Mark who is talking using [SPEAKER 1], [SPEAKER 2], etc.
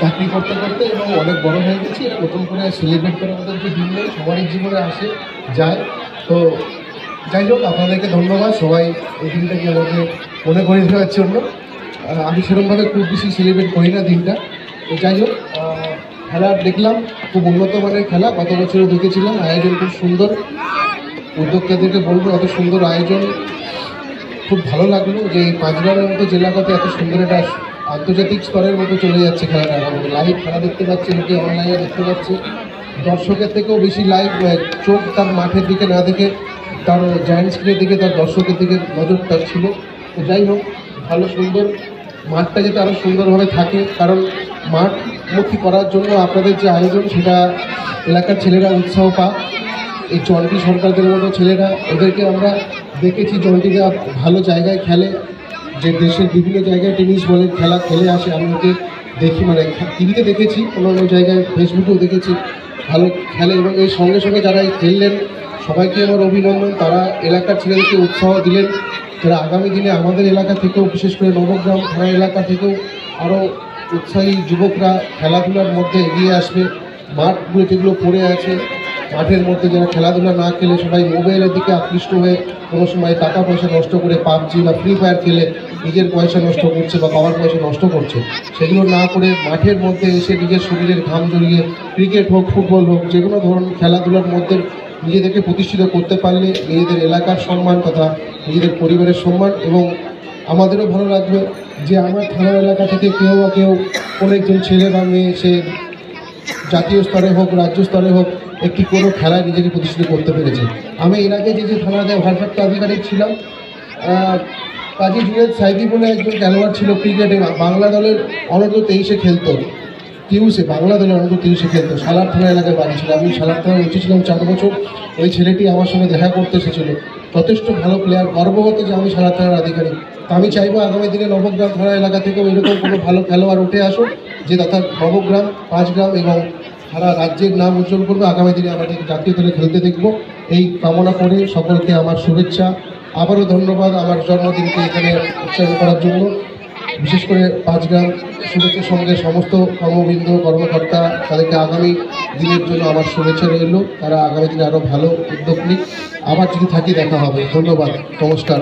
[SPEAKER 1] চাকরি করতে করতে এবং অনেক বড় হয়ে গেছি। নতুন করে সেলিব্রেট করার মতো কিছু দিন নেই, সবারই জীবনে আসে যায়। তো যাই হোক, আপনাদেরকে ধন্যবাদ সবাই এই দিনটাকে আমাকে মনে করে দেওয়ার জন্য। আমি সেরকমভাবে খুব বেশি সেলিব্রেট করি না দিনটা। তো যাই হোক, খেলা দেখলাম, খুব উন্নত মানের খেলা। গত বছরও দেখেছিলাম, আয়োজন খুব সুন্দর। উদ্যোক্তাদেরকে বলবো, এত সুন্দর আয়োজন, খুব ভালো লাগলো যে এই পাঁচগ্রামের মতো জেলাটাতে এত সুন্দর একটা আন্তর্জাতিক স্তরের মতো চলে যাচ্ছে খেলাটা। লাইভ খেলা দেখতে পাচ্ছে, লোকে অনলাইনে দেখতে পাচ্ছে। দর্শকের থেকেও বেশি লাইভ চোখ তার মাঠের দিকে না দেখে তার জায়ান্ট স্ক্রিনের দিকে, তার দর্শকের দিকে নজর তার ছিল। তো যাই হোক, ভালো সুন্দর মাঠটা যাতে আরও সুন্দরভাবে থাকে, কারণ মাঠমুখী করার জন্য আপনাদের যে আয়োজন, সেটা এলাকার ছেলেরা উৎসাহ পাক। এই চন্টি সরকারদের মতো ছেলেরা, ওদেরকে আমরা দেখেছি চন্টিরা ভালো জায়গায় খেলে, যে দেশের বিভিন্ন জায়গায় টেনিস বলে খেলা খেলে আসে। আমি ওকে দেখি, মানে টিভিতে দেখেছি, অন্য জায়গায় ফেসবুকেও দেখেছি, ভালো খেলে। এবং এর সঙ্গে সঙ্গে যারা খেললেন, সবাইকে আমার অভিনন্দন। তারা এলাকার ছেলেদেরকে উৎসাহ দিলেন, যারা আগামী দিনে আমাদের এলাকা থেকেও, বিশেষ করে নবগ্রাম থানা এলাকা থেকেও আরও উৎসাহী যুবকরা খেলাধুলার মধ্যে এগিয়ে আসবে। মাঠগুলো যেগুলো পড়ে আছে, মাঠের মধ্যে যারা খেলাধুলা না খেলে সবাই মোবাইলের দিকে আকৃষ্ট হয়ে কোনো সময় টাকা পয়সা নষ্ট করে পাবজি বা ফ্রি ফায়ার খেলে নিজের পয়সা নষ্ট করছে বা বাবার পয়সা নষ্ট করছে, সেগুলো না করে মাঠের মধ্যে এসে নিজের শরীরের ঘাম জড়িয়ে ক্রিকেট হোক, ফুটবল হোক, যে কোনো ধরনের খেলাধুলার মধ্যে নিজেদেরকে প্রতিষ্ঠিত করতে পারলে নিজেদের এলাকার সম্মান তথা নিজেদের পরিবারের সম্মান, এবং আমাদেরও ভালো লাগবে যে আমার থানার এলাকা থেকে কেউ বা কেউ কোনো একজন ছেলে বা মেয়ে, সে জাতীয় স্তরে হোক, রাজ্য স্তরে হোক, একটি কোনো খেলায় নিজেকে প্রতিষ্ঠিত করতে পেরেছে। আমি এর আগে যে থানাতে ভারপ্রাপ্ত আধিকারিক ছিলাম, কাজী জুনেদ সাইদি বলে একজন খেলোয়াড় ছিল ক্রিকেটে, বাংলা দলের অনূর্ধ্ব-23 খেলতো, টিউসে বাংলা দলের অনূর্ধ্ব-23 খেলতো। সালার থানা এলাকায় বাড়ি ছিল। আমি সালার থানায় উঠেছিলাম 4 বছর। ওই ছেলেটি আমার সঙ্গে দেখা করতে এসেছিল। যথেষ্ট ভালো প্লেয়ার, গর্বগত যে আমি সালার থানার আধিকারিক। তা আমি চাইবো আগামী দিনে নবগ্রাম থানা এলাকা থেকেও এরকম কোনো ভালো খেলোয়াড় উঠে আসুক, যে তথা নবগ্রাম, পাঁচগ্রাম এবং সারা রাজ্যের নাম উজ্জ্বল করবে। আগামী দিনে আমাদের জাতীয় দলে খেলতে দেখব, এই কামনা করে সকলকে আমার শুভেচ্ছা। আবারও ধন্যবাদ আমার জন্মদিনকে এখানে উৎসর্গ করার জন্য। বিশেষ করে পাঁচগ্রাম শুভেচ্ছার সঙ্গে সমস্ত কর্মবৃন্দ, কর্মকর্তা, তাদেরকে আগামী দিনের জন্য আমার শুভেচ্ছা রইল। তারা আগামী দিনে আরও ভালো উদ্যোগ নিক। আবার যদি থাকি দেখা হবে। ধন্যবাদ, নমস্কার।